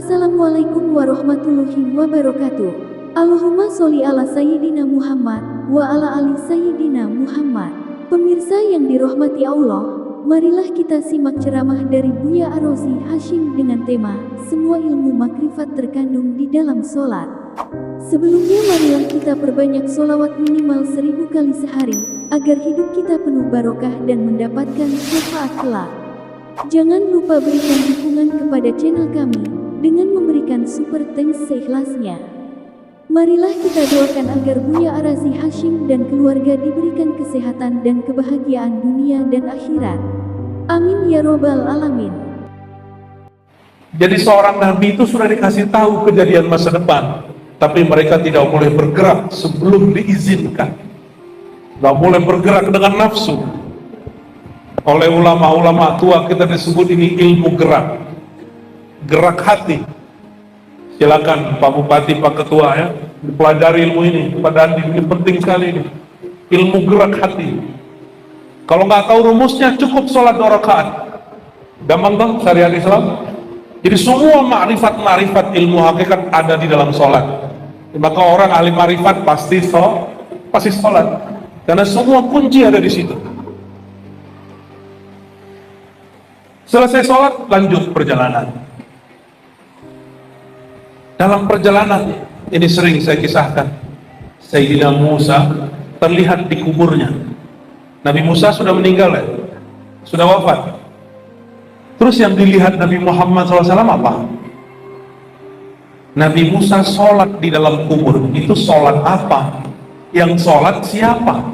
Assalamualaikum warahmatullahi wabarakatuh. Allahumma sholli ala Sayyidina Muhammad wa ala ali Sayyidina Muhammad. Pemirsa yang dirahmati Allah, marilah kita simak ceramah dari Buya Ar-Razi Hasyim dengan tema Semua ilmu makrifat terkandung di dalam sholat. Sebelumnya marilah kita perbanyak sholawat minimal 1000 kali sehari, agar hidup kita penuh barokah dan mendapatkan syafaat kelak. Jangan lupa berikan dukungan kepada channel kami dengan memberikan super thanks seikhlasnya. Marilah kita doakan agar Buya Ar-Razi Hasyim dan keluarga diberikan kesehatan dan kebahagiaan dunia dan akhirat. Amin ya robbal alamin. Jadi seorang nabi itu sudah dikasih tahu kejadian masa depan, tapi mereka tidak boleh bergerak sebelum diizinkan. Tidak boleh bergerak dengan nafsu. Oleh ulama-ulama tua kita disebut ini ilmu gerak hati. Silakan Pak Bupati, Pak Ketua ya, dipelajari ilmu ini. Pak Dandi, ini penting sekali ini. Ilmu gerak hati. Kalau nggak tahu rumusnya cukup sholat 2 rakaat. Gampang dong syariat Islam. Jadi semua ma'rifat ilmu hakikat ada di dalam sholat. Maka orang ahli ma'rifat pasti sholat. Karena semua kunci ada di situ. Selesai sholat, lanjut perjalanan. Dalam perjalanan, ini sering saya kisahkan, Sayyidina Musa terlihat di kuburnya. Nabi Musa sudah meninggal ya? Sudah wafat. Terus yang dilihat Nabi Muhammad SAW apa? Nabi Musa sholat di dalam kubur. Itu sholat apa? Yang sholat siapa?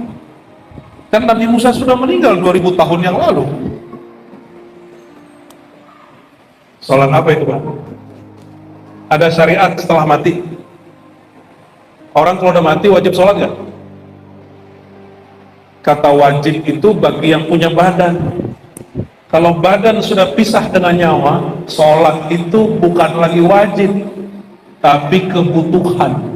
Kan Nabi Musa sudah meninggal 2000 tahun yang lalu. Sholat apa itu Pak? Ada syariat setelah mati. Orang kalau udah mati wajib sholat gak? Kata wajib itu bagi yang punya badan. Kalau badan sudah pisah dengan nyawa, sholat itu bukan lagi wajib, tapi kebutuhan.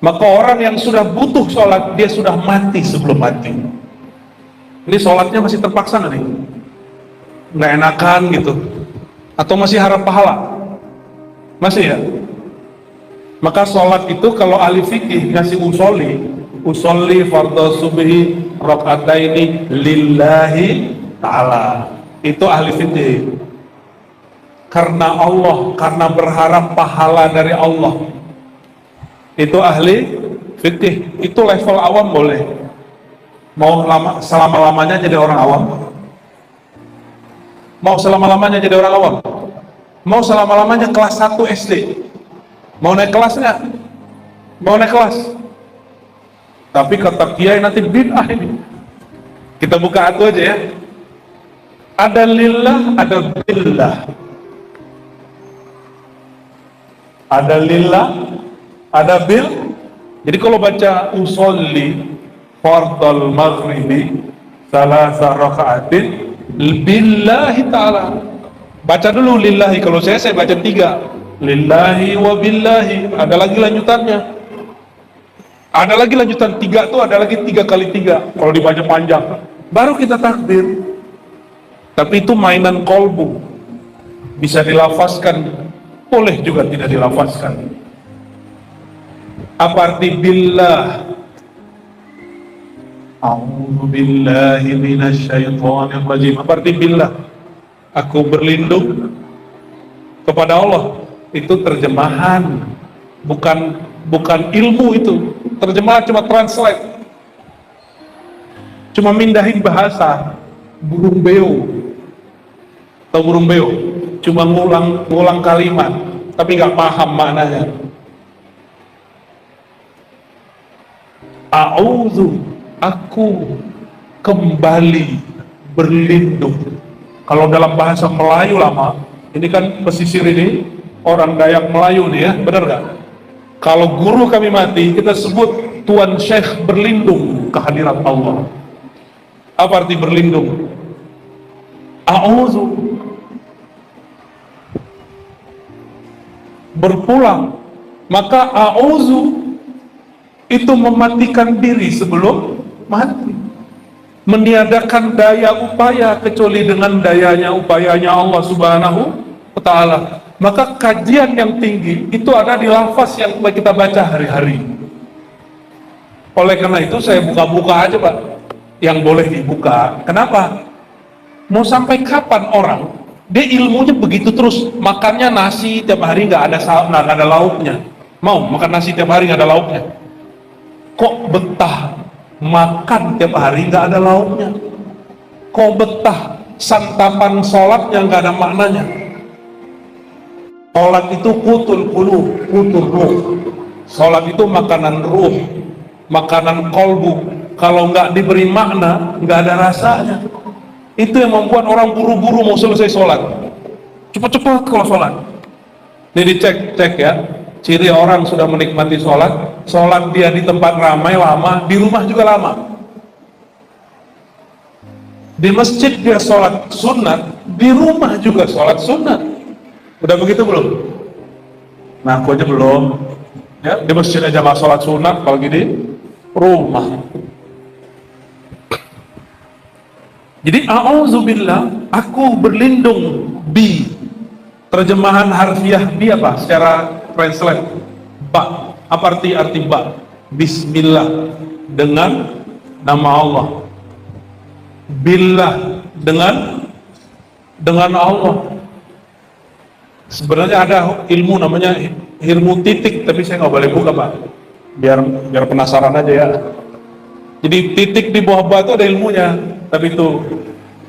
Maka orang yang sudah butuh sholat, dia sudah mati sebelum mati. Ini sholatnya masih terpaksa nggak nih? Nggak enakan gitu, atau masih harap pahala? Masih ya? Maka sholat itu kalau ahli fikih ngasih usolli fardhu subhi rakaataini lillahi ta'ala, itu ahli fikih. Karena Allah, karena berharap pahala dari Allah, itu ahli fikih. Itu level awam boleh. Mau selama-lamanya jadi orang awam? Mau selama-lamanya jadi orang awam? Mau selama-lamanya kelas 1 SD? Mau naik kelas nggak? Mau naik kelas? Tapi kata kiai nanti bid'ah ini. Kita buka atu aja ya. Ada lillah, ada billah. Ada lillah, ada bil. Jadi kalau baca usolli fardal maghribi salasa raka'atin billahi ta'ala, baca dulu lillahi. Kalau saya baca 3 lillahi wa billahi, ada lagi lanjutannya, ada lagi lanjutan 3 tuh, ada lagi 3 kali 3 kalau dibaca panjang, baru kita takbir. Tapi itu mainan kolbu, bisa dilafazkan, boleh juga tidak dilafazkan. Apa arti billah? A'udzu billahi minasyaitonir rajim. Apa arti billah? Aku berlindung kepada Allah. Itu terjemahan, bukan ilmu itu. Terjemahan cuma translate. Cuma mindahin bahasa. Burung beo. Tahu burung beo? Cuma ngulang kalimat, tapi nggak paham maknanya. A'udzu, aku kembali berlindung. Kalau dalam bahasa Melayu lama, ini kan pesisir ini orang Dayak Melayu nih ya, benar gak? Kalau guru kami mati, kita sebut Tuan Syekh berlindung ke hadirat Allah. Apa arti berlindung? A'udzu, berpulang. Maka a'udzu itu mematikan diri sebelum mati. meniadakan daya upaya kecuali dengan upayanya Allah Subhanahu wa Ta'ala. Maka kajian yang tinggi itu ada di lafaz yang kita baca hari-hari. Oleh karena itu saya buka-buka aja Pak, yang boleh dibuka. Kenapa? Mau sampai kapan orang dia ilmunya begitu terus, makannya nasi tiap hari nggak ada lauknya. Mau makan nasi tiap hari nggak ada lauknya? Kok betah makan tiap hari nggak ada lauknya? Kok betah santapan sholat yang nggak ada maknanya? Sholat itu kutul qulub, kutul ruh. Sholat itu makanan ruh, makanan kolbu. Kalau nggak diberi makna, nggak ada rasanya. Itu yang membuat orang buru-buru mau selesai sholat. Cepat-cepat kalau sholat. Ini dicek ya. Ciri orang sudah menikmati sholat. Sholat dia di tempat ramai lama, di rumah juga lama. Di masjid dia sholat sunat, di rumah juga sholat sunat. Udah begitu belum? Nah, aku aja belum. Ya, di masjid aja nggak sholat sunat, kalau gini rumah. Jadi a'udzubillah, aku berlindung bi. Terjemahan harfiah bi apa? Secara translate ba. Apa arti ba? Bismillah, dengan nama Allah. Billah, dengan Allah. Sebenarnya ada ilmu namanya ilmu titik, tapi saya nggak boleh buka Pak. Biar penasaran aja ya. Jadi titik di bawah batu ada ilmunya, tapi itu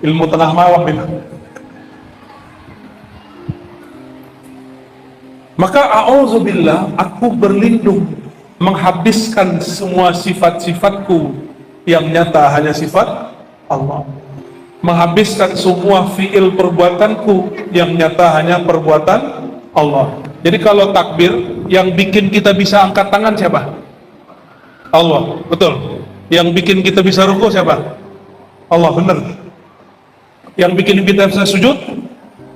ilmu tengah malam itu. Maka a'udzubillah, aku berlindung menghabiskan semua sifat-sifatku yang nyata hanya sifat Allah. Menghabiskan semua fi'il perbuatanku yang nyata hanya perbuatan Allah. Jadi kalau takbir, yang bikin kita bisa angkat tangan siapa? Allah, betul. Yang bikin kita bisa ruku siapa? Allah, benar. Yang bikin kita bisa sujud?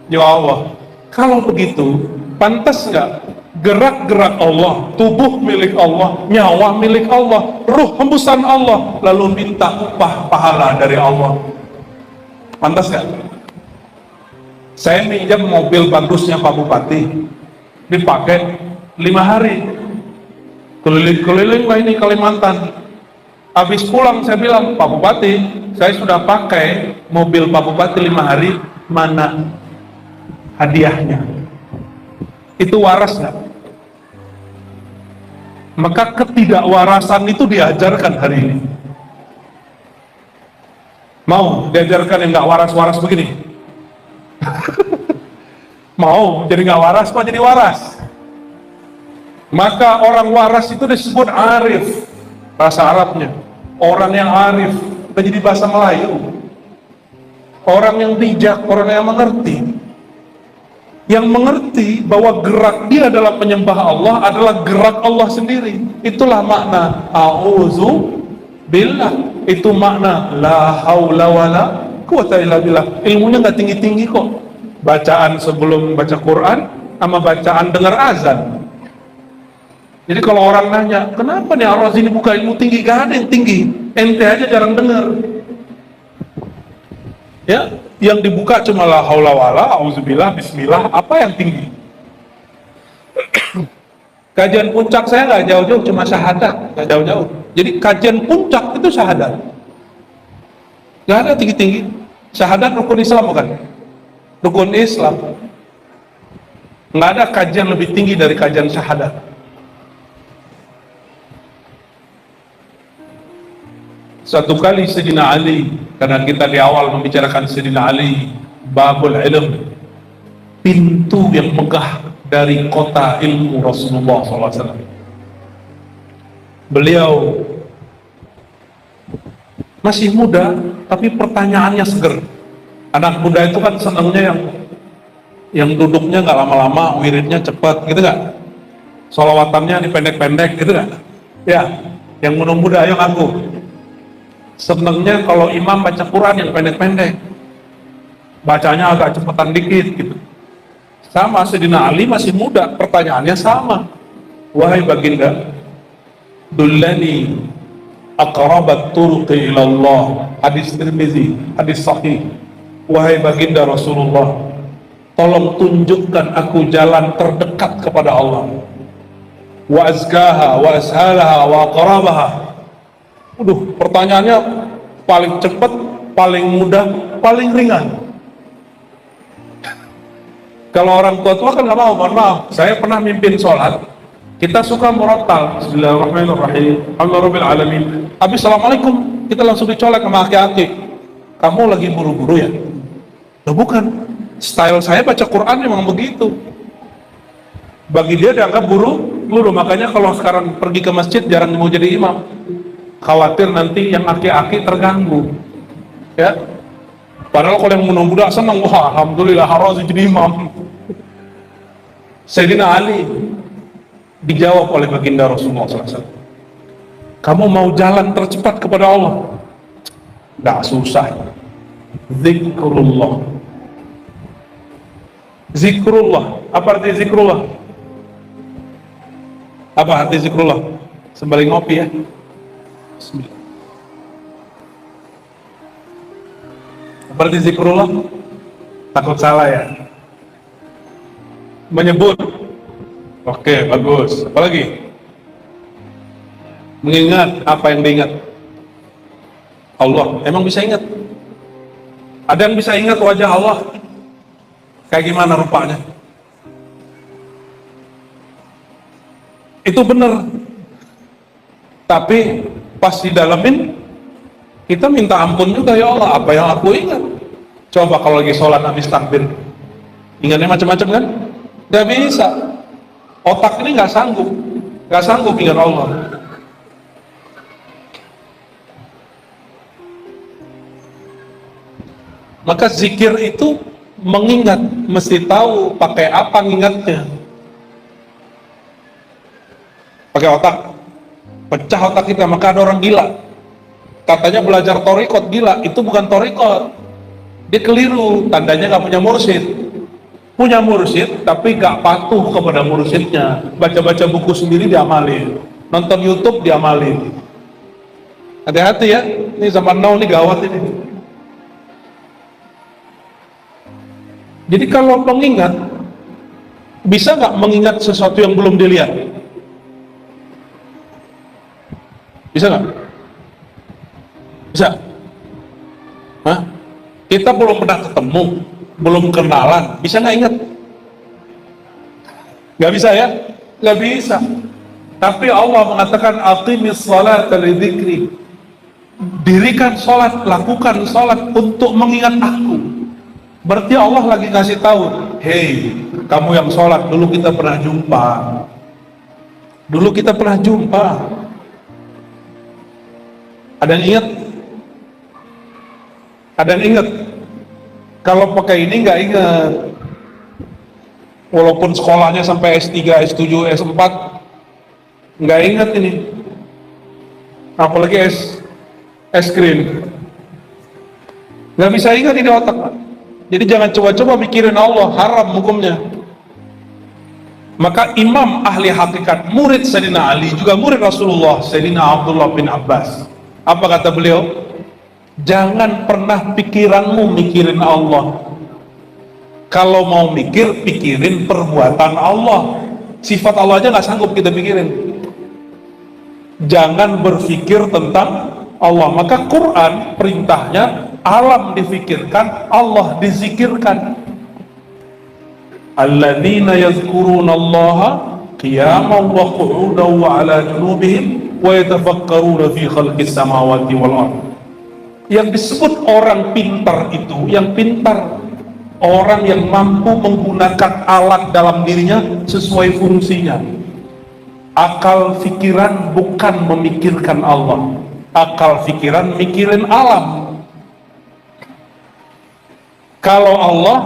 Ya Allah. Kalau begitu, pantas nggak gerak-gerak Allah, tubuh milik Allah, nyawa milik Allah, ruh hembusan Allah, lalu minta upah pahala dari Allah? Pantas nggak? Saya minjam mobil bagusnya Pak Bupati, dipakai 5 hari, keliling-keliling lah ini Kalimantan. Habis pulang saya bilang, Pak Bupati, saya sudah pakai mobil Pak Bupati 5 hari, mana hadiahnya? Itu waras nggak? Maka ketidakwarasan itu diajarkan hari ini. Mau diajarkan yang nggak waras-waras begini? Mau jadi nggak waras, kok jadi waras? Maka orang waras itu disebut arif, bahasa Arabnya. Orang yang arif, kita jadi bahasa Melayu. Orang yang bijak, orang yang mengerti. Yang mengerti bahwa gerak dia dalam menyembah Allah adalah gerak Allah sendiri. Itulah makna a'udzu billah. Itu makna la haula wala quwata illa billah. Ilmunya nggak tinggi-tinggi kok. Bacaan sebelum baca Quran sama bacaan dengar azan. Jadi kalau orang nanya, kenapa nih Ar-Razi ini buka ilmu tinggi? Gak ada yang tinggi, ente aja jarang dengar. Ya, yang dibuka cuma la haula wala, auzubillah, bismillah, apa yang tinggi? Kajian puncak saya nggak jauh-jauh, cuma syahadat, nggak jauh-jauh. Jadi kajian puncak itu syahadat, nggak ada tinggi-tinggi. Syahadat rukun Islam bukan? Rukun Islam. Nggak ada kajian lebih tinggi dari kajian syahadat. Satu kali Sayyidina Ali, karena kita di awal membicarakan Sayyidina Ali, babul ilm, pintu yang megah dari kota ilmu Rasulullah SAW. Beliau masih muda, tapi pertanyaannya seger. Anak muda itu kan senangnya yang duduknya nggak lama-lama, wiridnya cepat, gitu nggak? Sholawatannya dipendek-pendek, gitu nggak? Ya, yang muda-muda ayo ngaku. Senangnya kalau imam baca Quran yang pendek-pendek, bacanya agak cepetan dikit gitu. Sama Sayyidina Ali masih muda, pertanyaannya sama. Wahai baginda, dullani aqrabat turuqi ilallah. Hadis Tirmizi, hadis sahih. Wahai baginda Rasulullah, tolong tunjukkan aku jalan terdekat kepada Allah. Wa azkaha wa ashalaha wa aqrabaha. Pertanyaannya paling cepat, paling mudah, paling ringan. Kalau orang tua kan nggak mau, mohon maaf. Saya pernah mimpin sholat, kita suka murattal, Bismillahirrahmanirrahim, Alhamdulillahirabbil alamin. Habis Assalamualaikum, kita langsung dicolek sama aki-aki. Kamu lagi buru-buru ya? Loh bukan, style saya baca Quran memang begitu. Bagi dia dianggap buru-buru, makanya kalau sekarang pergi ke masjid jarang mau jadi imam. Khawatir nanti yang aki-aki terganggu. Ya, padahal kalau yang muda-muda senang, wah alhamdulillah harus jadi imam. Sayyidina Ali dijawab oleh baginda Rasulullah SAW, kamu mau jalan tercepat kepada Allah? Nggak susah, zikrullah. Zikrullah, apa arti zikrullah? Apa arti zikrullah? Sembari ngopi ya. Bismillah. Apa arti zikrullah? Takut salah ya? Menyebut. Oke, bagus. Apa lagi? Mengingat. Apa yang diingat? Allah. Emang bisa ingat? Ada yang bisa ingat wajah Allah? Kayak gimana rupanya? Itu benar. Tapi pas didalamin, kita minta ampun juga, ya Allah, apa yang aku ingat? Coba kalau lagi sholat habis takbir, ingatnya macam-macam kan? Gak bisa. Otak ini gak sanggup ingat Allah. Maka zikir itu mengingat, mesti tahu pakai apa ngingatnya. Pakai otak, pecah otak kita. Maka ada orang gila, katanya belajar torikot, gila. Itu bukan torikot, dia keliru, tandanya gak punya mursyid. Punya mursyid tapi gak patuh kepada mursyidnya. Baca-baca buku sendiri diamalin, nonton YouTube diamalin. Hati-hati ya, ini zaman now ini gawat ini. Jadi kalau mengingat, bisa gak mengingat sesuatu yang belum dilihat? Bisa gak? Bisa? Hah? Kita belum pernah ketemu, belum kenalan, bisa nggak ingat? Nggak bisa ya? Nggak bisa. Tapi Allah mengatakan aqimis sholata lidzikri. Dirikan sholat, lakukan sholat untuk mengingat aku. Berarti Allah lagi kasih tahu, hei, kamu yang sholat, dulu kita pernah jumpa. Dulu kita pernah jumpa. Ada yang ingat? Ada yang ingat? Kalau pakai ini nggak ingat, walaupun sekolahnya sampai S3, S7, S4, nggak ingat ini. Apalagi es krim, nggak bisa ingat ini otak. Jadi jangan coba-coba mikirin Allah, haram hukumnya. Maka imam ahli hakikat, murid Sayyidina Ali, juga murid Rasulullah, Sayyidina Abdullah bin Abbas, apa kata beliau? Jangan pernah pikiranmu mikirin Allah. Kalau mau mikir, pikirin perbuatan Allah. Sifat Allah aja nggak sanggup kita pikirin. Jangan berpikir tentang Allah. Maka Quran perintahnya alam difikirkan, Allah dizikirkan. Alladzina yazkuruna Allaha qiyaman wa qu'udan wa ala junubihim wa yatafakkaruna fi khalqis samawati wal ardh. Yang disebut orang pintar itu, yang pintar, orang yang mampu menggunakan alat dalam dirinya sesuai fungsinya. Akal pikiran bukan memikirkan Allah, akal pikiran mikirin alam. Kalau Allah,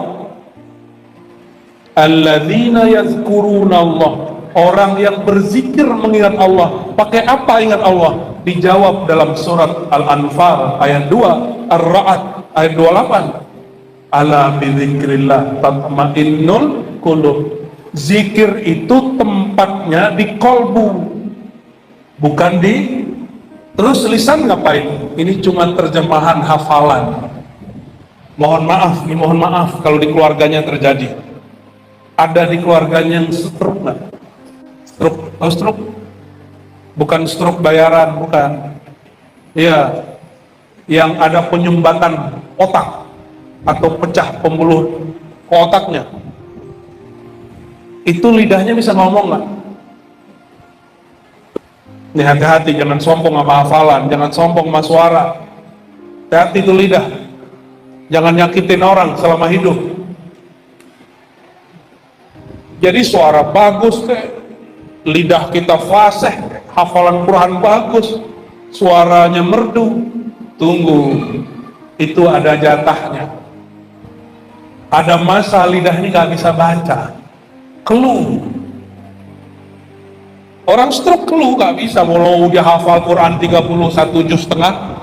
alladzina yazkuruna Allah, orang yang berzikir mengingat Allah. Pakai apa ingat Allah? Dijawab dalam surat Al-Anfal ayat 2, Ar-Ra'd ayat 28. Ala bidzikrillah tatma'innul qulub. Zikir itu tempatnya di kolbu, bukan di Terus lisan ngapain? Ini cuma terjemahan hafalan. Mohon maaf kalau di keluarganya terjadi. Ada di keluarganya yang stroke nggak? Stroke, tahu stroke? Bukan stroke bayaran, bukan. Iya, yang ada penyumbatan otak atau pecah pembuluh otaknya. Itu lidahnya bisa ngomong nggak? Ini hati-hati, jangan sombong sama hafalan, jangan sombong sama suara. Hati-hati itu lidah. Jangan nyakitin orang selama hidup. Jadi suara bagus kayak lidah kita fasih, hafalan Quran bagus, suaranya merdu. Tunggu, itu ada jatahnya. Ada masa lidah ini gak bisa baca, keluh. Orang stroke keluh gak bisa, walau dia hafal Quran 31 juz setengah.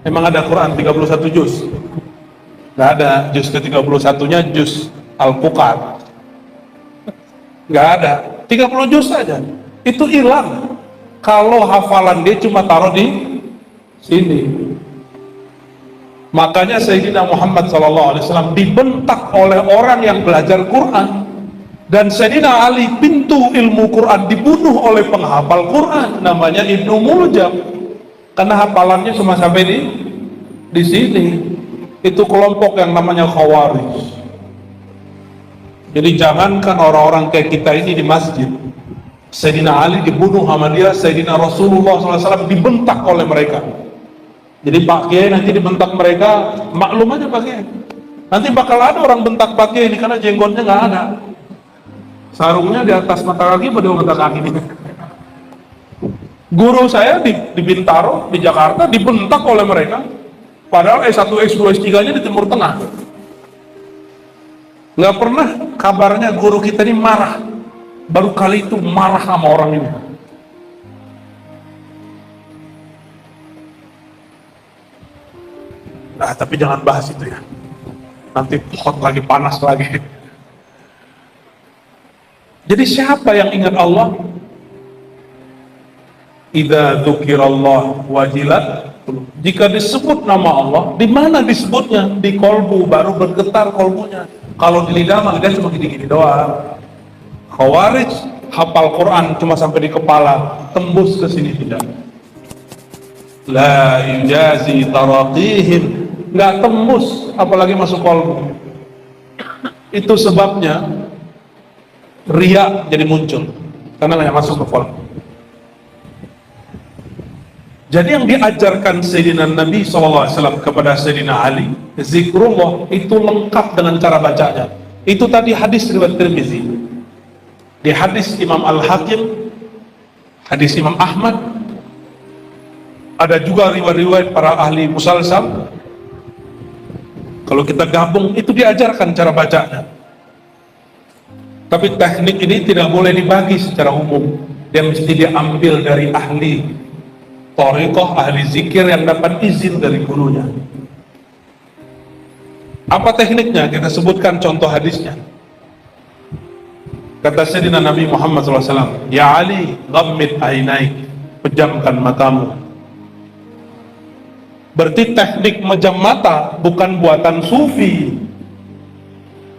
Emang ada Quran 31 juz? Gak ada, juz ke-31-nya juz Al-Fuqat. Gak ada, 30 juz saja. Itu hilang kalau hafalan dia cuma taruh di sini. Makanya Sayyidina Muhammad SAW dibentak oleh orang yang belajar Quran, dan Sayyidina Ali pintu ilmu Quran dibunuh oleh penghafal Quran namanya Ibnu Muljam, karena hafalannya cuma sampai di sini. Itu kelompok yang namanya Khawarij. Jadi jangankan orang-orang kayak kita ini di masjid, Sayyidina Ali dibunuh sama dia, Sayyidina Rasulullah SAW dibentak oleh mereka. Jadi Pak Kiai nanti dibentak mereka, maklum aja Pak Kiai. Nanti bakal ada orang bentak Pak Kiai ini karena jenggotnya nggak ada, sarungnya di atas mata kaki, pada mata kaki ini. Guru saya di Bintaro, di Jakarta dibentak oleh mereka, padahal S1, S2, S3-nya di Timur Tengah. Nggak pernah kabarnya guru kita ini marah, baru kali itu marah sama orang ini. Nah, tapi jangan bahas itu ya, nanti hot lagi, panas lagi. Jadi siapa yang ingat Allah? Idza dzukirallah wajilat. Jika disebut nama Allah, di mana disebutnya? Di kolbu, baru bergetar kolbunya. Kalau di lidah mah dia cuma gini-gini doang. Khawarij hafal Quran cuma sampai di kepala, tembus ke sini tidak. La yujazi taraqihim, nggak tembus, apalagi masuk kolbu. Itu sebabnya riya jadi muncul, karena nggak masuk ke kolbu. Jadi yang diajarkan Sayyidina Nabi SAW kepada Sayyidina Ali, zikrullah itu lengkap dengan cara bacanya. Itu tadi hadis riwayat Tirmizi. Di hadis Imam Al-Hakim, hadis Imam Ahmad, ada juga riwayat-riwayat para ahli musalsal. Kalau kita gabung, itu diajarkan cara bacanya. Tapi teknik ini tidak boleh dibagi secara umum. Dia mesti diambil dari ahli thariqah, ahli zikir yang dapat izin dari gurunya. Apa tekniknya? Kita sebutkan contoh hadisnya. Kata Sayyidina Nabi Muhammad SAW, Ya Ali, ghammid ainaik, pejamkan matamu. Berarti teknik mejam mata bukan buatan sufi,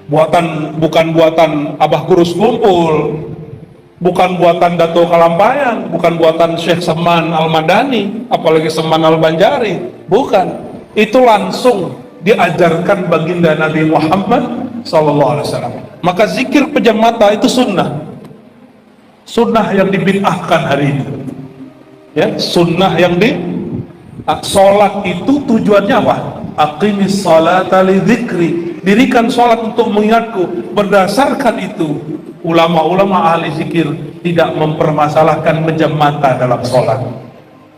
bukan buatan Abah Kurus Kumpul, bukan buatan Dato Kalampayan, bukan buatan Syekh Saman Al-Madani, apalagi Saman Al-Banjari. Bukan, itu langsung diajarkan baginda Nabi Muhammad SAW. Maka zikir pejam mata itu sunnah, sunnah yang dibid'ahkan hari ini. Ya, sunnah yang sholat itu tujuannya apa? Aqimis sholata li dzikri, dirikan sholat untuk mengingatku. Berdasarkan itu, ulama-ulama ahli zikir tidak mempermasalahkan pejam mata dalam sholat,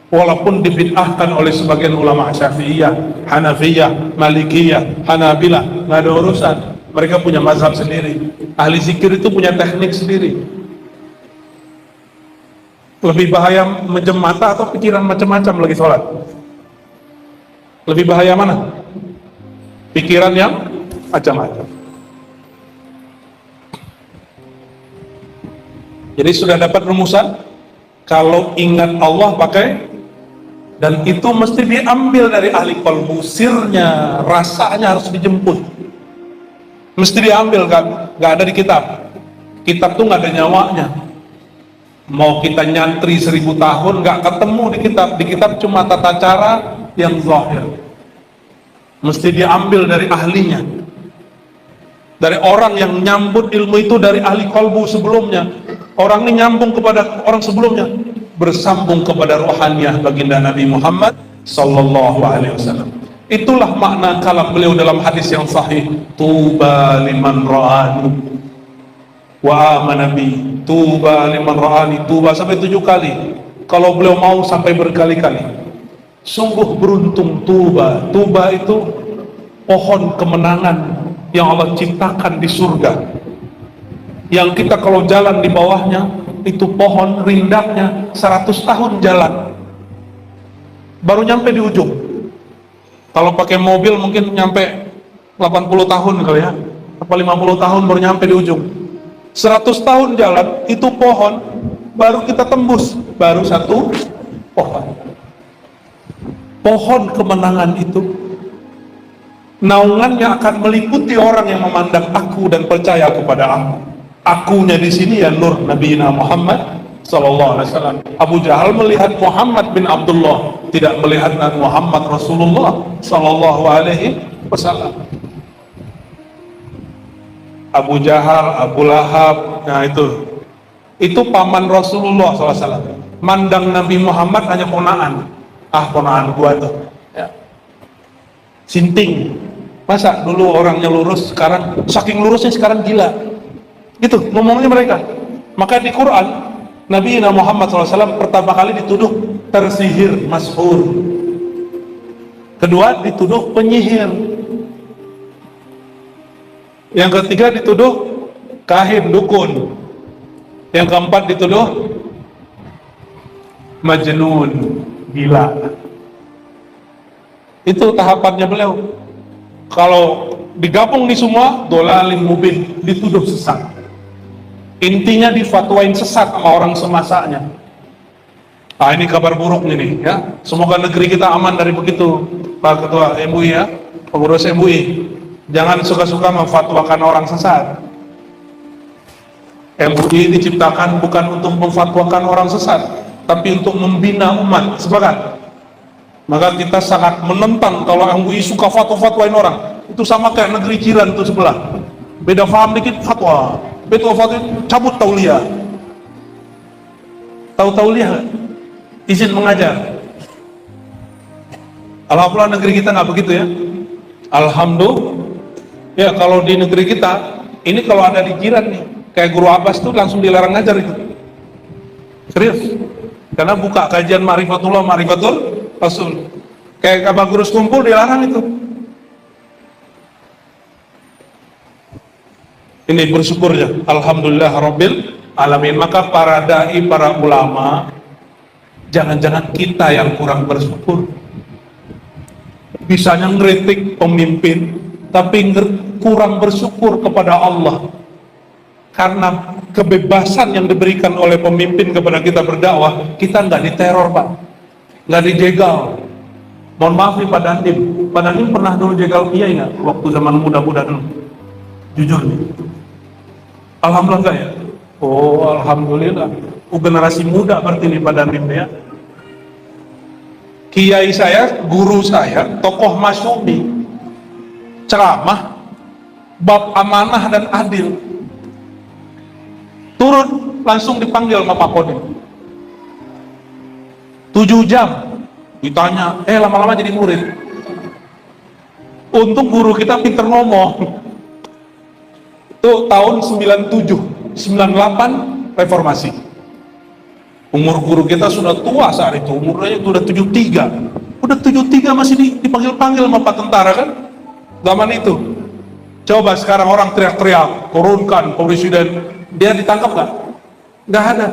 walaupun dibid'ahkan oleh sebagian ulama Syafi'iyah, Hanafiyah, Malikiyah, Hanabilah. Nggak ada urusan, mereka punya mazhab sendiri. Ahli zikir itu punya teknik sendiri. Lebih bahaya mejam mata atau pikiran macam-macam lagi sholat? Lebih bahaya mana? Pikiran yang macam-macam. Jadi sudah dapat rumusan? Kalau ingat Allah pakai Dan itu mesti diambil dari ahli qalbu. Sirnya, rasanya harus dijemput. Mesti diambil kan? Gak ada di kitab. Kitab tuh gak ada nyawanya. Mau kita nyantri 1000 tahun gak ketemu di kitab. Di kitab cuma tata cara yang zahir. Mesti diambil dari ahlinya, dari orang yang nyambut ilmu itu dari ahli qalbu sebelumnya. Orang ini nyambung kepada orang sebelumnya, bersambung kepada rohaniah baginda Nabi Muhammad sallallahu alaihi wasallam. Itulah makna kalam beliau dalam hadis yang sahih, tuba liman ra'ani wa amana bi. Tuba liman ra'ani, tuba sampai 7 kali. Kalau beliau mau sampai berkali-kali. Sungguh beruntung tuba. Tuba itu pohon kemenangan yang Allah ciptakan di surga, yang kita kalau jalan di bawahnya itu pohon rindangnya 100 tahun jalan baru nyampe di ujung. Kalau pakai mobil mungkin nyampe 80 tahun kali ya, apa 50 tahun baru nyampe di ujung. 100 tahun jalan itu pohon baru kita tembus, baru satu pohon kemenangan itu. Naungannya akan meliputi orang yang memandang aku dan percaya kepada aku. Akunya di sini ya nur Nabi Muhammad sallallahu alaihi wasallam. Abu Jahal melihat Muhammad bin Abdullah, tidak melihat Muhammad Rasulullah sallallahu alaihi wasallam. Abu Jahal, Abu Lahab, nah itu paman Rasulullah sallallahu alaihi wasallam. Mandang Nabi Muhammad hanya ponaan. Ponaan gua tuh. Ya. Sinting. Masa dulu orangnya lurus, sekarang saking lurusnya sekarang gila. Gitu ngomongnya mereka. Maka di Quran Nabi Muhammad SAW pertama kali dituduh tersihir, mashur. Kedua dituduh penyihir. Yang ketiga dituduh kahin, dukun. Yang keempat dituduh majnun, gila. Itu tahapannya beliau. Kalau digabung di semua, dolalim mubin, dituduh sesat. Intinya difatwain sesat sama orang semasanya. Ini kabar buruk nih ya. Semoga negeri kita aman dari begitu, Pak Ketua MUI ya, pengurus MUI. Jangan suka-suka memfatwakan orang sesat. MUI diciptakan bukan untuk memfatwakan orang sesat, tapi untuk membina umat. Sepakat? Maka kita sangat menentang kalau MUI suka fatwa-fatwain orang. Itu sama kayak negeri jiran itu sebelah, beda paham dikit fatwa, beda fatwa cabut tauliah. Tahu tauliah? Izin mengajar. Alhamdulillah negeri kita nggak begitu ya. Alhamdulillah. Ya kalau di negeri kita ini kalau ada di jiran nih, kayak Guru Abbas tuh langsung dilarang ngajar itu. Serius. Karena buka kajian Ma'rifatullah, Ma'rifatul Rasul. Kayak Abah Guru kumpul dilarang itu. Ini bersyukurnya, alhamdulillah rabbil alamin. Maka para dai, para ulama, jangan-jangan kita yang kurang bersyukur. Bisanya ngeritik pemimpin, tapi kurang bersyukur kepada Allah. Karena kebebasan yang diberikan oleh pemimpin kepada kita berdakwah, kita nggak diteror Pak, nggak dijegal. Mohon maaf nih Pak Dandim, Pak Dandim pernah dulu jegal kiai nggak waktu zaman muda-muda dulu? Jujur nih. Alhamdulillah enggak ya? Oh alhamdulillah. Generasi muda berarti nih Pak Dandim ya. Kiai saya, guru saya, tokoh masyumi, ceramah bab amanah dan adil. Turun langsung dipanggil sama Pak Kodim. 7 jam ditanya, lama-lama jadi murid. Untung guru kita pinter ngomong. Itu tahun 97, 98 reformasi. Umur guru kita sudah tua saat itu, umurnya sudah 73. Udah 73 masih dipanggil-panggil sama Pak tentara kan? Zaman itu. Coba sekarang orang teriak-teriak, turunkan presiden, dia ditangkap nggak? Nggak ada.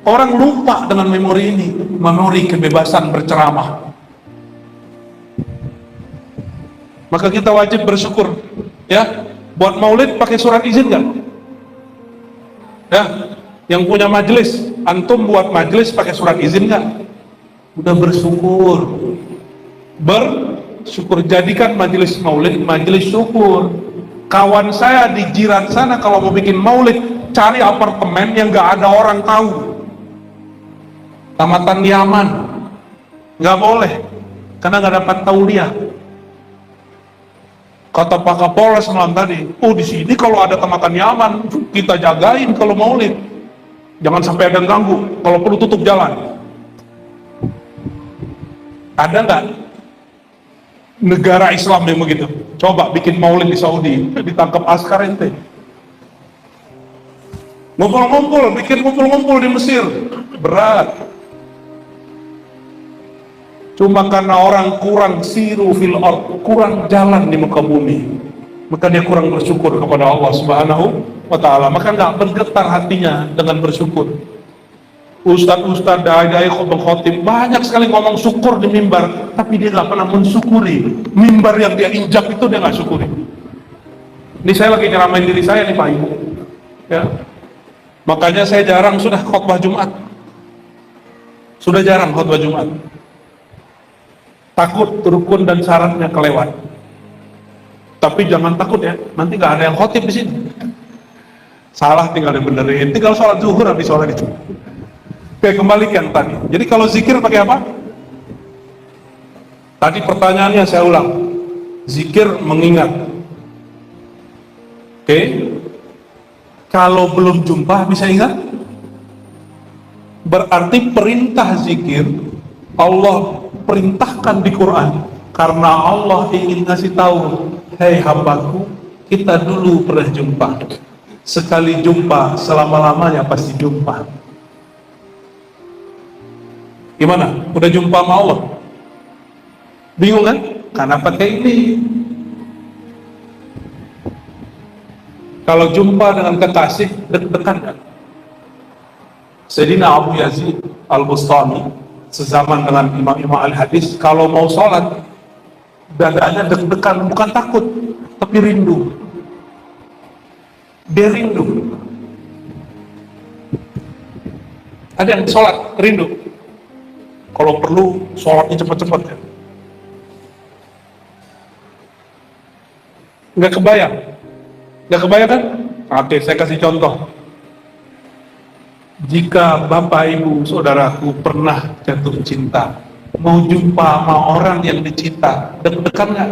Orang lupa dengan memori ini, memori kebebasan berceramah. Maka kita wajib bersyukur, ya. Buat maulid pakai surat izin nggak? Ya, yang punya majelis, antum buat majelis pakai surat izin nggak? Udah bersyukur, jadikan majelis maulid majelis syukur. Kawan saya di jiran sana kalau mau bikin maulid, cari apartemen yang gak ada orang tahu, tamatan Yaman, nggak boleh karena nggak dapat tauliah. Kata Pak Kapolres malam tadi, oh di sini kalau ada tamatan Yaman kita jagain kalau maulid, jangan sampai ada yang ganggu, kalau perlu tutup jalan. Ada nggak negara Islam yang begitu? Coba bikin maulid di Saudi, ditangkap askar ente. Bikin ngumpul-ngumpul di Mesir, berat. Cuma karena orang kurang siru fil ard, kurang jalan di muka bumi, maka dia kurang bersyukur kepada Allah Subhanahu wa ta'ala, maka nggak bergetar hatinya dengan bersyukur. Ustadz, dai-dai, khotib banyak sekali ngomong syukur di mimbar, tapi dia nggak pernah mensyukuri mimbar yang dia injak itu, dia nggak syukuri. Ini saya lagi nyeramain diri saya nih Pak Ibu, ya. Makanya saya jarang sudah khotbah Jumat, takut rukun dan syaratnya kelewat. Tapi jangan takut ya, nanti nggak ada yang khotib di sini. Salah tinggal dibenerin, tinggal sholat zuhur habis sholat itu. Oke, kembalikan tadi. Jadi kalau zikir pakai apa? Tadi pertanyaannya saya ulang. Zikir mengingat. Oke. Kalau belum jumpa bisa ingat? Berarti perintah zikir Allah perintahkan di Quran karena Allah ingin ngasih tahu, hei hambaku, kita dulu pernah jumpa, sekali jumpa selama-lamanya pasti jumpa. Gimana? Udah jumpa sama Allah? Bingung kan? Karena pakai ini. Kalau jumpa dengan kekasih, deg-degan kan? Sayyidina Abu Yazid Al-Bustami sezaman dengan imam-imam al-hadis, kalau mau sholat dadanya deg-degan, bukan takut tapi rindu. Dia rindu. Ada yang sholat rindu, kalau perlu sholatnya cepat-cepat ya. Nggak kebayang kan? Oke, saya kasih contoh. Jika Bapak Ibu Saudaraku pernah jatuh cinta, mau jumpa sama orang yang dicinta, deg-degan nggak?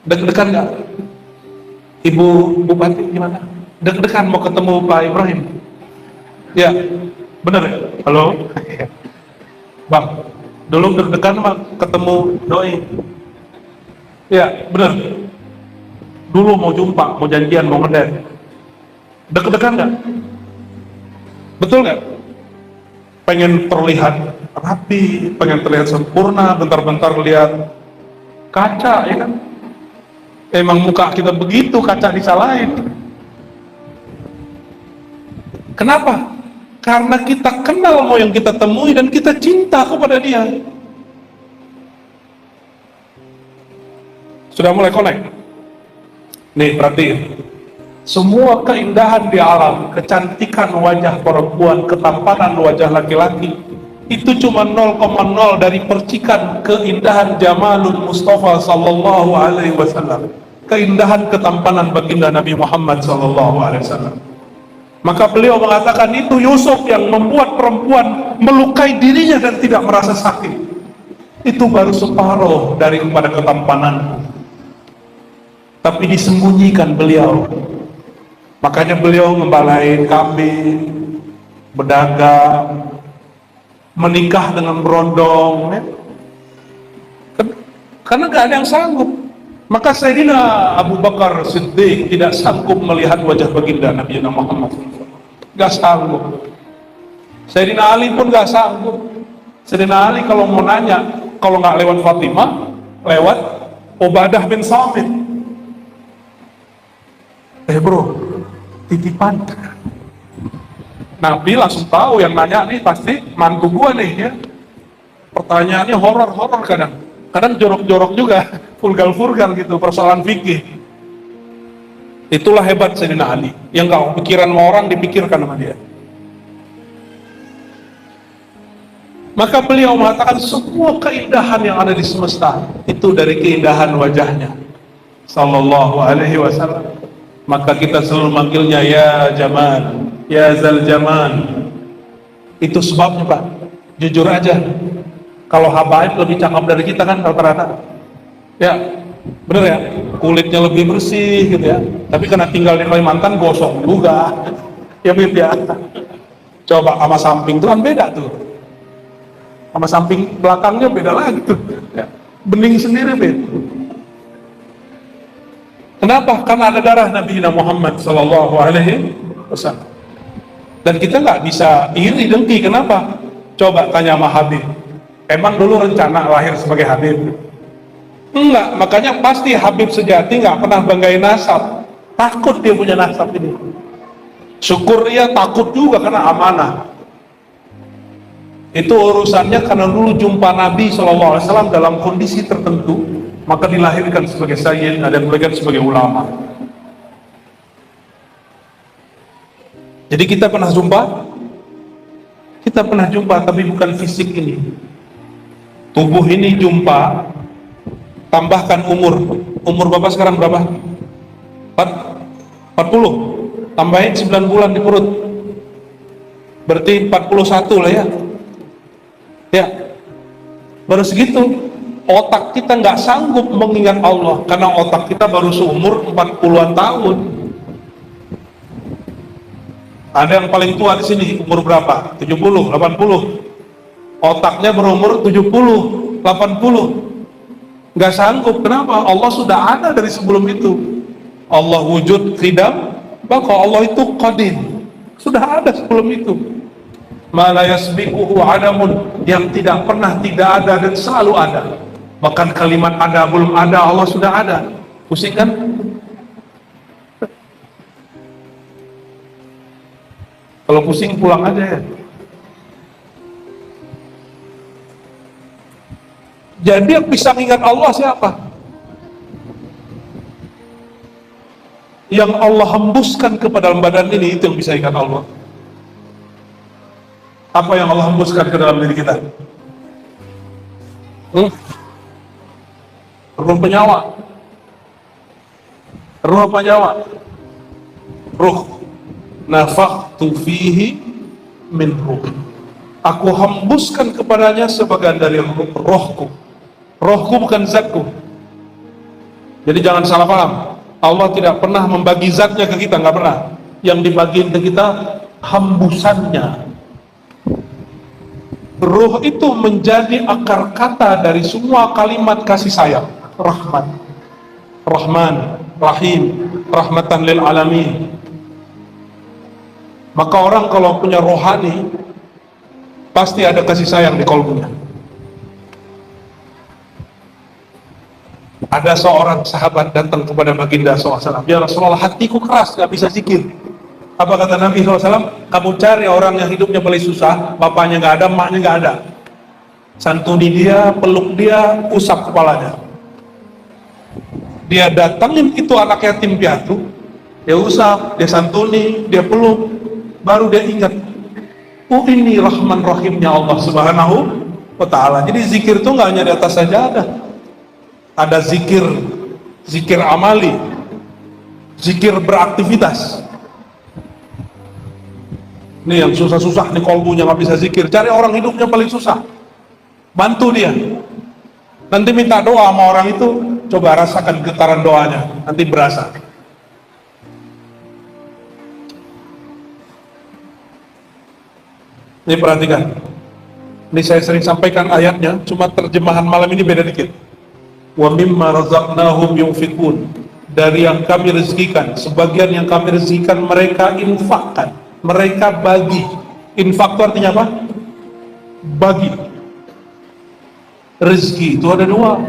Deg-degan nggak? Ibu Bupati gimana? Deg-degan mau ketemu Pak Ibrahim? Ya, bener ya? Halo? Bang, dulu deg-degan sama ketemu doi? Ya, bener. Dulu mau jumpa, mau janjian, mau ngedate, deg-degan nggak? Betul nggak? Pengen terlihat rapi, pengen terlihat sempurna, bentar-bentar lihat kaca, ya kan? Emang muka kita begitu, kaca disalahin. Kenapa? Karena kita kenal mau yang kita temui dan kita cinta kepada dia. Sudah mulai connect? Nih, perhatiin. Semua keindahan di alam, kecantikan wajah perempuan, ketampanan wajah laki-laki, itu cuma 0,0 dari percikan keindahan Jamalul Mustafa sallallahu alaihi wasallam, keindahan ketampanan baginda Nabi Muhammad sallallahu alaihi wasallam. Maka beliau mengatakan, itu Yusuf yang membuat perempuan melukai dirinya dan tidak merasa sakit. Itu baru separuh daripada ketampanan, tapi disembunyikan beliau. Makanya beliau ngembalain kambing, berdagang, menikah dengan berondong, ya. Karena gak ada yang sanggup. Maka Sayyidina Abu Bakar Siddiq tidak sanggup melihat wajah baginda Nabi Muhammad. Gak sanggup. Sayyidina Ali pun gak sanggup. Sayyidina Ali kalau mau nanya, kalau gak lewat Fatimah, lewat Ubadah bin Samit. Bro, titipan. Nabi langsung tahu yang nanya nih pasti mantu gua nih, ya. Pertanyaannya horor-horor kadang jorok-jorok juga, vulgar-vulgar gitu, persoalan fikih. Itulah hebat Sayyidina Ali, yang gak pikiran sama orang dipikirkan sama dia. Maka beliau mengatakan semua keindahan yang ada di semesta itu dari keindahan wajahnya sallallahu alaihi wasallam. Maka kita selalu manggilnya ya Jamal, ya Zal Jamal. Itu sebabnya Pak, jujur aja, kalau habaib lebih cakep dari kita kan rata-rata ya, bener ya, kulitnya lebih bersih gitu ya, tapi karena tinggal di Kalimantan gosong juga ya Bib ya. Coba sama samping tuh kan beda tuh, sama samping belakangnya beda lagi tuh ya. Bening sendiri Bib. Kenapa? Karena ada darah Nabi Muhammad sallallahu alaihi wasallam. Dan kita nggak bisa iri dengki. Kenapa? Coba tanya sama Habib, emang dulu rencana lahir sebagai Habib? Enggak, makanya pasti Habib sejati nggak pernah banggain nasab. Takut dia punya nasab ini. Syukur dia takut juga karena amanah. Itu urusannya karena dulu jumpa Nabi SAW dalam kondisi tertentu, maka dilahirkan sebagai sayyid, ada yang dilahirkan sebagai ulama. Jadi kita pernah jumpa? Kita pernah jumpa, tapi bukan fisik ini. Tubuh ini jumpa, tambahkan umur. Umur Bapak sekarang berapa? 40. Tambahin 9 bulan di perut. Berarti 41 lah ya. Ya, baru segitu. Otak kita nggak sanggup mengingat Allah karena otak kita baru seumur 40-an tahun. Ada yang paling tua di sini umur berapa? 70, 80. Otaknya berumur 70, 80. Nggak sanggup. Kenapa? Allah sudah ada dari sebelum itu. Allah wujud qidam, maka Allah itu qadim. Sudah ada sebelum itu. Ma la yasbiquhu adamun, yang tidak pernah tidak ada dan selalu ada. Bahkan kalimat ada belum ada, Allah sudah ada. Pusing kan? Kalau pusing pulang aja ya. Jadi yang bisa mengingat Allah siapa? Yang Allah hembuskan ke dalam badan ini, itu yang bisa ingat Allah. Apa yang Allah hembuskan ke dalam diri kita? Ruh penyawa. Ruh penyawa. Ruh. Nafakhtu fihi min ruh. Aku hembuskan kepadanya sebagian dari rohku. Rohku bukan zatku. Jadi jangan salah paham. Allah tidak pernah membagi zatnya ke kita, nggak pernah. Yang dibagiin ke kita hembusannya. Ruh itu menjadi akar kata dari semua kalimat kasih sayang. Rahmat, Rahman, Rahim, rahmatan lil alamin. Maka orang kalau punya rohani pasti ada kasih sayang di kalbunya. Ada seorang sahabat datang kepada baginda SAW, ya Rasulullah, hatiku keras, gak bisa zikir. Apa kata Nabi SAW? Kamu cari orang yang hidupnya paling susah, bapaknya gak ada, emaknya gak ada. Santuni dia, peluk dia, usap kepalanya. Dia datangin itu anak yatim piatu, dia usap, dia santuni, dia peluk, baru dia ingat, oh ini Rahman Rahimnya Allah Subhanahu wa Ta'ala. Jadi zikir itu nggak hanya di atas sajadah, ada zikir, zikir amali, zikir beraktivitas. Ini yang susah-susah nih, kolbunya nggak bisa zikir, cari orang hidupnya paling susah, bantu dia. Nanti minta doa sama orang itu, coba rasakan getaran doanya, nanti berasa. Ini perhatikan, ini saya sering sampaikan ayatnya, cuma terjemahan malam ini beda dikit. Wa mimma razaqnahum yunfiqun, dari yang kami rezekikan, sebagian yang kami rezekikan mereka infakkan, mereka bagi. Infak itu artinya apa? Bagi. Rezeki itu ada dua,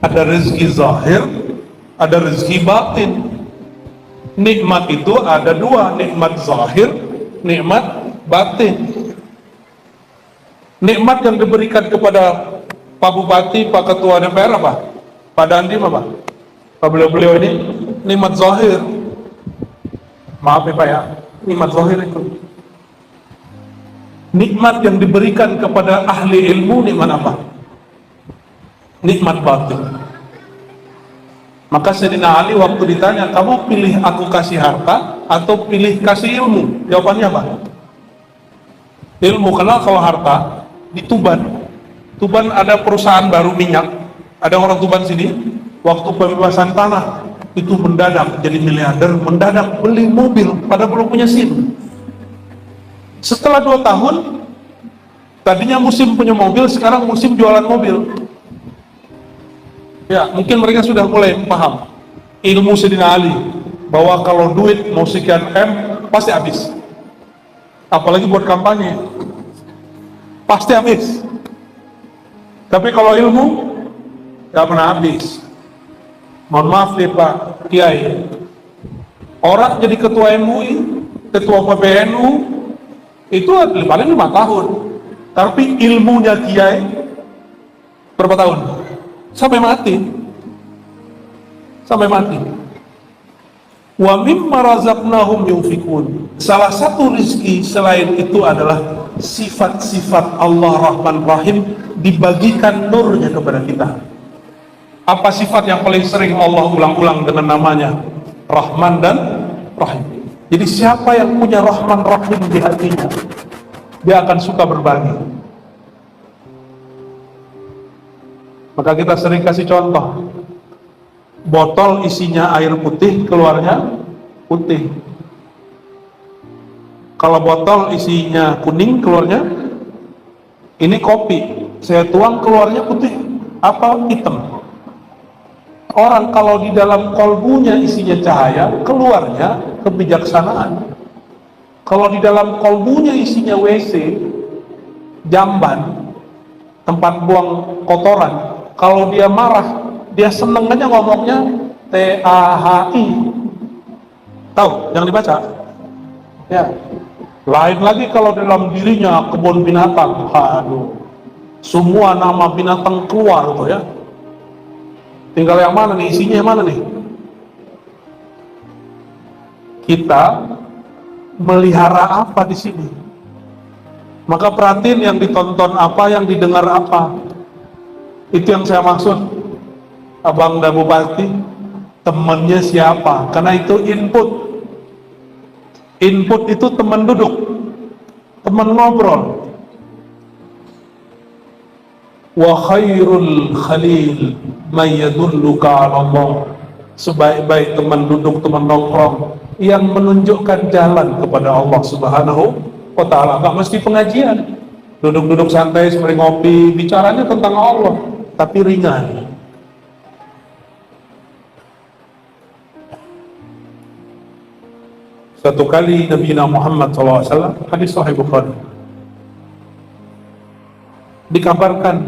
ada rezeki zahir, ada rezeki batin. Nikmat itu ada dua, nikmat zahir, nikmat batin. Nikmat yang diberikan kepada Pak Bupati, Pak Ketua DPR apa? Pak Dandim apa? Pak beliau ini nikmat zahir. Maaf ya Pak ya, nikmat zahir itu. Nikmat yang diberikan kepada ahli ilmu nikmat apa? Nikmat batin. Maka Sayyidina Ali waktu ditanya, kamu pilih aku kasih harta atau pilih kasih ilmu? Jawabannya apa? Ilmu. Karena kalau harta di Tuban ada perusahaan baru minyak, ada orang Tuban sini, waktu pembebasan tanah itu mendadak jadi miliarder, mendadak beli mobil padahal belum punya SIM. Setelah 2 tahun, tadinya musim punya mobil, sekarang musim jualan mobil. Ya, mungkin mereka sudah mulai paham ilmu Sayyidina Ali, bahwa kalau duit mau sekian M pasti habis. Apalagi buat kampanye, pasti habis. Tapi kalau ilmu gak pernah habis. Mohon maaf nih Pak Kiai, orang jadi ketua MUI, ketua PBNU itu paling 5 tahun, tapi ilmunya Kiai berapa tahun? Sampai mati. Wa mimma razaqnahum yunfikun. Salah satu rizki selain itu adalah sifat-sifat Allah Rahman Rahim, dibagikan nurnya kepada kita. Apa sifat yang paling sering Allah ulang-ulang dengan namanya? Rahman dan Rahim. Jadi siapa yang punya Rahman Rahim di hatinya, dia akan suka berbagi. Maka kita sering kasih contoh, botol isinya air putih, keluarnya putih. Kalau botol isinya kuning, keluarnya ini kopi, saya tuang keluarnya putih apa hitam. Orang kalau di dalam kolbunya isinya cahaya, keluarnya kebijaksanaan. Kalau di dalam kolbunya isinya WC, jamban, tempat buang kotoran, kalau dia marah, dia seneng aja ngomongnya TAHI. Tahu? Jangan dibaca. Ya. Lain lagi kalau dalam dirinya kebun binatang, aduh, semua nama binatang keluar tuh ya. Tinggal yang mana nih, isinya yang mana nih? Kita melihara apa di sini? Maka perhatiin yang ditonton apa, yang didengar apa. Itu yang saya maksud. Abang dan Bupati, temannya siapa? Karena itu input. Input itu teman duduk, teman ngobrol. Wa khairul khalil may yadulluka 'ala Allah. Sebaik-baik teman duduk, teman nongkrong yang menunjukkan jalan kepada Allah Subhanahu wa taala. Enggak mesti pengajian. Duduk-duduk santai sembari ngopi, bicaranya tentang Allah, tapi ringan. Satu kali Nabi Muhammad SAW, hadis Sahih Bukhari, dikabarkan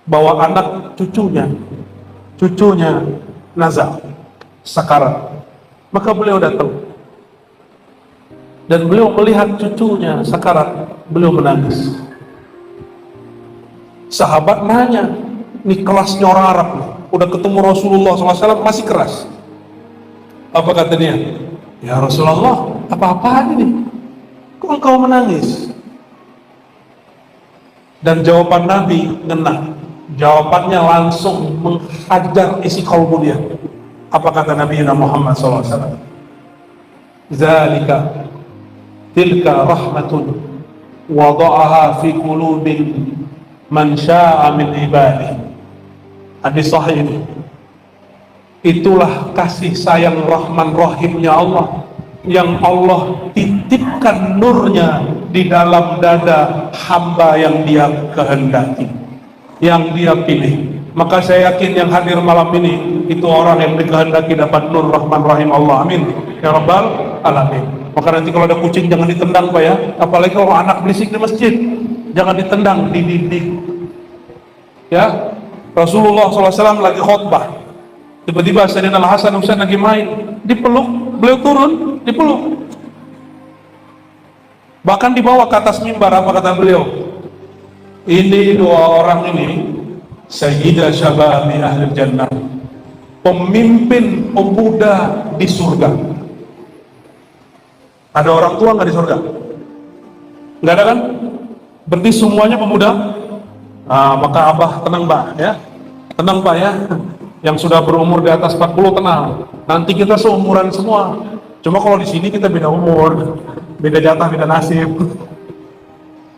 bahwa anak cucunya nazar, sakarat. Maka beliau datang dan beliau melihat cucunya sakarat, beliau menangis. Sahabat nanya, ini kelasnya orang Arab nih, udah ketemu Rasulullah SAW masih keras. Apa kata dia? Ya Rasulullah, apa-apaan ini? Kok engkau menangis? Dan jawaban Nabi ngena. Jawabannya langsung menghajar isi kalbu dia. Apa kata Nabi Muhammad SAW? Zalika tilka rahmatun wada'aha fi qulubin man sya'a min ibadihi. Hadis sahih ini. Itulah kasih sayang Rahman Rahimnya Allah, yang Allah titipkan nurnya di dalam dada hamba yang dia kehendaki, yang dia pilih. Maka saya yakin yang hadir malam ini itu orang yang dikehendaki dapat nur Rahman Rahim Allah. Amin ya Rabbal Alamin. Maka nanti kalau ada kucing jangan ditendang Pak ya, apalagi kalau anak berisik di masjid, jangan ditendang, dididik ya. Rasulullah SAW lagi khutbah, tiba-tiba Sayyidina Al-Hasan Husain lagi main, dipeluk, beliau turun, dipeluk, bahkan dibawa ke atas mimbar. Apa kata beliau? Ini dua orang ini Sayyidah Syababi Ahli Jannah, pemimpin pemuda di surga. Ada orang tua nggak di surga? Nggak ada kan? Berarti semuanya pemuda. Maka Abah tenang Mbak ya. Tenang Pak ya. Yang sudah berumur di atas 40 tenang. Nanti kita seumuran semua. Cuma kalau di sini kita beda umur, beda jatah, beda nasib.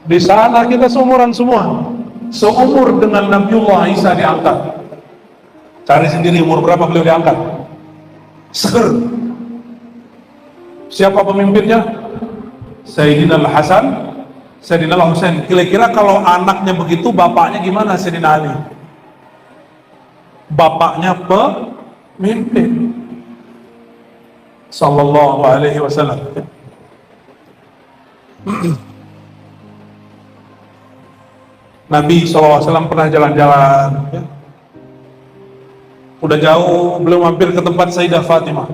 Di sana kita seumuran semua. Seumur dengan Nabiullah Isa diangkat. Cari sendiri umur berapa beliau diangkat. Seger. Siapa pemimpinnya? Sayyidina Al-Hasan, Sayyidina Al-Husain. Kira-kira kalau anaknya begitu, bapaknya gimana Sayyidina Ali? Bapaknya pemimpin. Sallallahu alaihi wasallam. Nabi SAW pernah jalan-jalan ya. Udah jauh, belum mampir ke tempat Sayyidah Fatimah.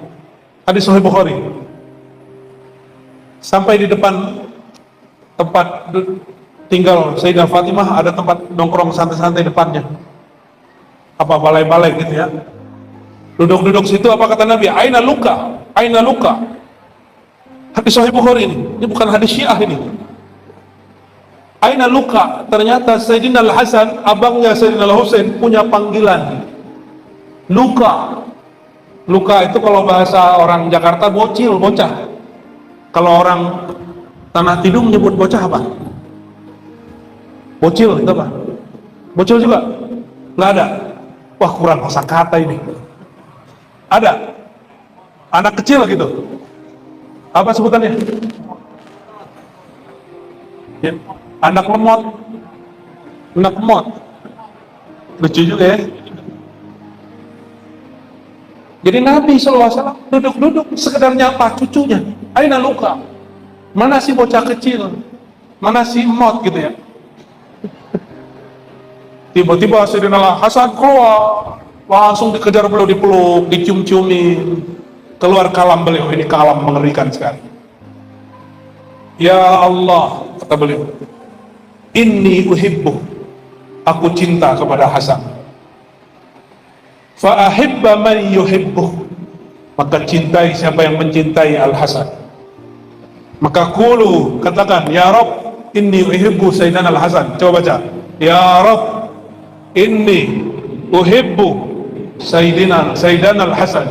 Hadis Sahih Bukhari. Sampai di depan tempat tinggal Sayyidah Fatimah, ada tempat nongkrong santai-santai depannya. Apa balai-balai gitu ya. Duduk-duduk situ, apa kata Nabi? Aina luka, aina luka. Hadis Sahih Bukhari ini bukan hadis Syiah ini. Aina luka, ternyata Sayyidina Al-Hasan, abangnya Sayyidina Al-Husain punya panggilan luka. Luka itu kalau bahasa orang Jakarta bocil, bocah. Kalau orang Tanah Tidung nyebut bocah apa? Bocil itu apa? Bocil juga? Nggak ada? Wah, kurang kosakata ini. Ada? Anak kecil gitu? Apa sebutannya? Ya. Anak lemot. Anak lemot. Lucu juga ya. Jadi Nabi SAW duduk-duduk sekedar nyapa cucunya. Aina luka. Mana si bocah kecil? Mana si emot gitu ya. Tiba-tiba Sayyidina Hasan keluar. Langsung dikejar beliau, dipeluk, dicium-ciumin. Keluar kalam beliau, ini kalam mengerikan sekali. Ya Allah, kata beliau, inni uhibbu, aku cinta kepada Hasan. Fa ahibba man yuhibbu, maka cintai siapa yang mencintai Al-Hasan. Maka qulu, katakan, ya Rabb, inni uhibbu Sayyidina Al-Hasan. Coba baca, ya Rabb, inni uhibbu Sayyidina Al-Hasan.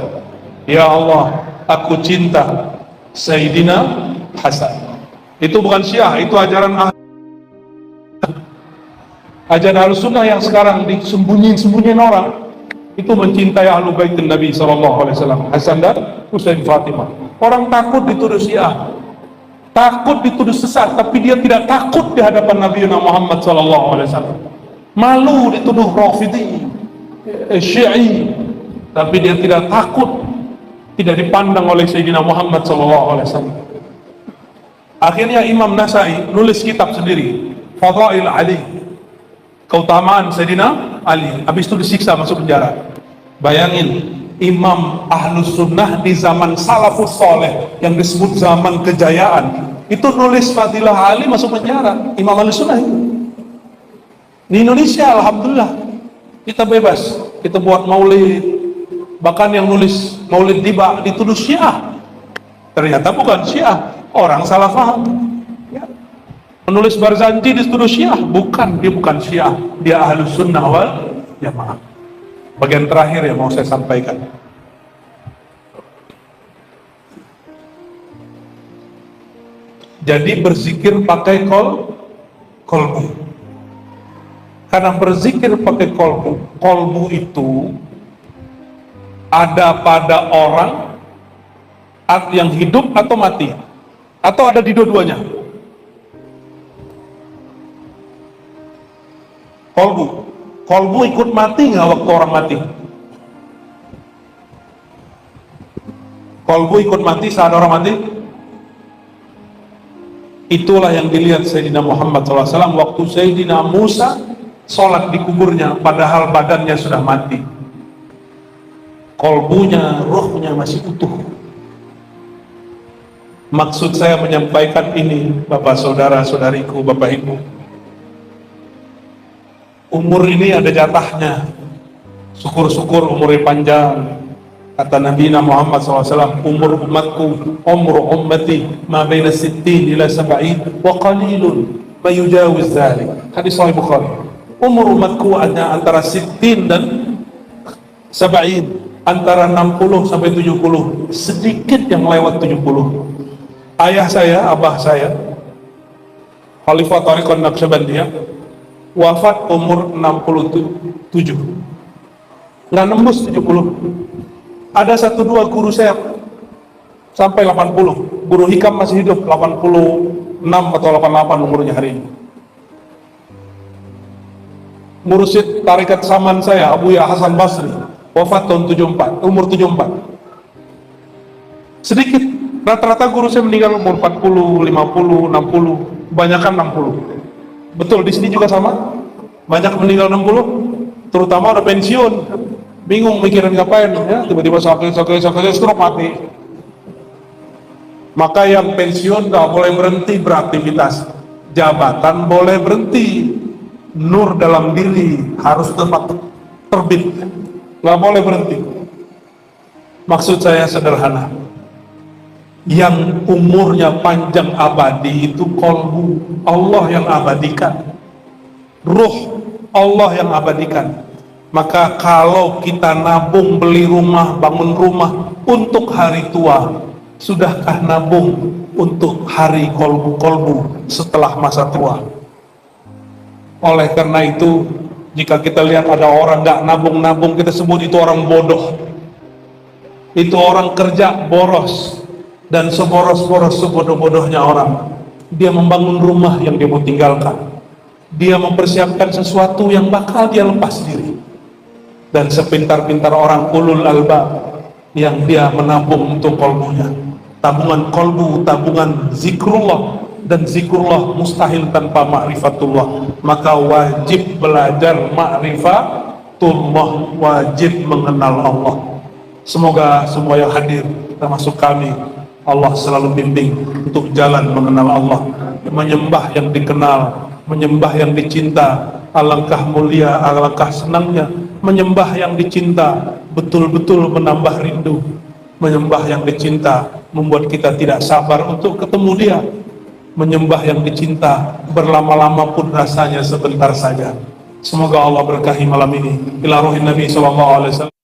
Ya Allah, aku cinta Sayyidina Hasan. Itu bukan Syiah, itu ajaran Ahlussunnah yang sekarang disembunyiin orang. Itu mencintai ahlu baitin Nabi SAW, Hasan dan Husain Fatimah. Orang takut dituduh Syiah, takut dituduh sesat, tapi dia tidak takut di hadapan Nabi Muhammad SAW. Malu dituduh Rafidhi, Syi'i, tapi dia tidak takut, tidak dipandang oleh Sayyidina Muhammad SAW. Akhirnya Imam Nasai nulis kitab sendiri, Fadail Ali, keutamaan Sayyidina Ali. Habis itu disiksa, masuk penjara. Bayangin, Imam Ahlus Sunnah di zaman Salafus Soleh yang disebut zaman kejayaan, itu nulis Fadilah Ali, masuk penjara. Imam Ahlus Sunnah itu. Di Indonesia alhamdulillah kita bebas, kita buat maulid. Bahkan yang nulis maulid tiba dituduh Syiah, ternyata bukan Syiah, orang salah paham ya. Menulis Barzanji dituduh Syiah, bukan, dia bukan Syiah, dia Ahlus Sunnah wal Jamaah. Bagian terakhir yang mau saya sampaikan, jadi berzikir pakai kolbu. Karena berzikir pakai kolbu itu ada pada orang yang hidup atau mati, atau ada di dua-duanya. Kolbu ikut mati nggak waktu orang mati? Kolbu ikut mati saat orang mati? Itulah yang dilihat Sayyidina Muhammad SAW waktu Sayyidina Musa sholat di kuburnya, padahal badannya sudah mati. Kolbunya, rohnya masih utuh. Maksud saya menyampaikan ini, Bapak saudara saudariku, Bapak Ibu, umur ini ada jatahnya. Syukur-syukur umurnya panjang. Kata Nabi Muhammad SAW, umur umatku, umur ummati ma baina sittin ila sab'in wa qalilun mayujawiz dzalik. Hadis sahih Bukhari. Umur umatku hanya antara 60 dan 70, antara 60 sampai 70, sedikit yang lewat 70. Ayah saya, abah saya, Khalifah Thariqah Naqsyabandiyah, wafat umur 67, nggak nembus 70. Ada 1-2 guru saya sampai 80. Guru Hikam masih hidup, 86 atau 88 umurnya hari ini. Mursyid Tarikat Saman saya, Abu Ya Hasan Basri, wafat tahun 74, umur 74. Sedikit, rata-rata guru saya meninggal umur 40, 50, 60, kebanyakan 60. Betul, di sini juga sama, banyak meninggal 60, terutama udah pensiun, bingung mikirin ngapain, ya, tiba-tiba sakit, stroke mati. Maka yang pensiun gak boleh berhenti beraktivitas, jabatan boleh berhenti, nur dalam diri harus tetap terbit, gak boleh berhenti. Maksud saya sederhana, yang umurnya panjang abadi itu kolbu, Allah yang abadikan, ruh Allah yang abadikan. Maka kalau kita nabung beli rumah, bangun rumah untuk hari tua, sudahkah nabung untuk hari kolbu-kolbu setelah masa tua? Oleh karena itu, jika kita lihat ada orang gak nabung-nabung, kita sebut itu orang bodoh. Itu orang kerja boros. Dan seboros-boros, sebodoh-bodohnya orang, dia membangun rumah yang dia mau tinggalkan, dia mempersiapkan sesuatu yang bakal dia lepas diri. Dan sepintar-pintar orang ulul albab yang dia menabung untuk kolbunya, tabungan kolbu, tabungan zikrullah, dan zikrullah mustahil tanpa ma'rifatullah. Maka wajib belajar ma'rifatullah, wajib mengenal Allah. Semoga semua yang hadir, termasuk kami, Allah selalu bimbing untuk jalan mengenal Allah, menyembah yang dikenal, menyembah yang dicinta. Alangkah mulia, alangkah senangnya menyembah yang dicinta, betul-betul menambah rindu. Menyembah yang dicinta membuat kita tidak sabar untuk ketemu dia. Menyembah yang dicinta berlama-lama pun rasanya sebentar saja. Semoga Allah berkahi malam ini. Ila ruhin Nabi sallallahu alaihi wasallam.